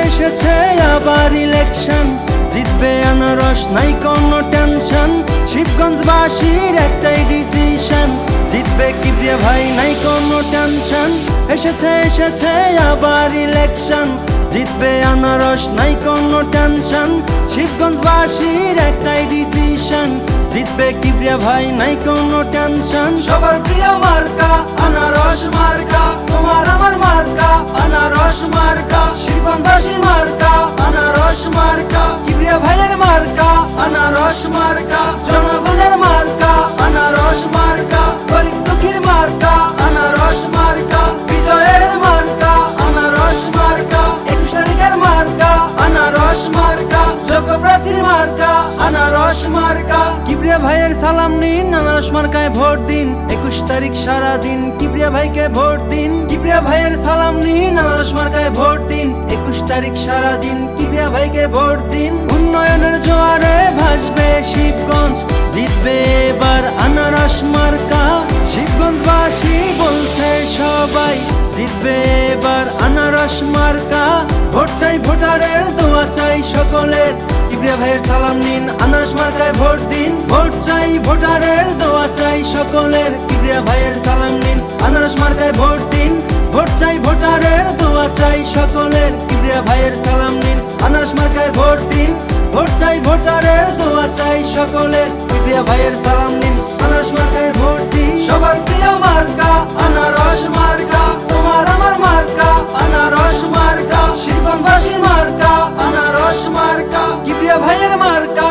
এসেছে আবার ইলেকশন, জিতবে আনারস নাই কোনো টেনশন। শিবগঞ্জবাসীর একটাই ডিসিশন, জিতবে কিবরিয়া ভাই নাই কোনো টেনশন। এসেছে আবার ইলেকশন, জিতবে আনারস নাই কোনো টেনশন। শিবগঞ্জবাসীর একটাই ডিসিশন, জিতবে কিবরিয়া ভাই নাই কোনো টেনশন। সবার প্রিয় মার্কা আনারস মার্কা, তোমার আমার মার্কা আনারস মার্কা। শিবগঞ্জবাসী মার্কা আনারস মার্কা, কিবরিয়া ভাইয়ের মার্কা আনারস মার্কা। জনগণের মার্কা আনারস মার্কা, গরিব দুঃখীর মার্কা আনারস মার্কা। বিজয়ের মার্কা আনারস মার্কা, 21 তারিখের মার্কা আনারস মার্কা। যোগ্য প্রার্থীর মার্কা আনারস মার্কা। কিবরিয়া ভাইয়ের সালাম নিন, আনারস মার্কায় ভোট দিন। 21 তারিখ সারাদিন কিবরিয়া ভাইকে ভোট দিন। কিবরিয়া ভাইয়ের সালাম নিন, আনারস মার্কায় ভোট দিন। 21 তারিখ সারাদিন কিবরিয়া ভাইকে ভোট দিন। উন্নয়নের জোয়ারে ভাসবে শিবগঞ্জ, জিতবে এবার আনারস মার্কা। শিবগঞ্জবাসী বলছে সবাই, জিতবে এবার আনারস মার্কা। ভোট চাই ভোটারের, দোয়া চাই সকলের। কিবরিয়া ভাইয়ের সালাম নিন, আনারস মার্কায় ভোট দিন। ভোট চাই ভোটারের, দোয়া চাই সকলের। কিবরিয়া ভাইয়ের সালাম নিন, আনারস মার্কায় ভোট দিন। ভোট চাই ভোটারের, দোয়া চাই সকলের। কিবরিয়া ভাইয়ের সালাম নিন, আনারস মার্কায় ভোট দিন। ভোট চাই ভোটারের, দোয়া চাই সকলের। কিবরিয়া ভাইয়ের সালাম নিন, আনারস মার্কায় ভোট দিন। সবার প্রিয় মার্কা আনারস মার্কা, তোমার আমার মার্কা আনারস মার্কা। শিবগঞ্জবাসী মার্কা আনারস মার্কা, কিবরিয়া ভাইয়ের মার্কা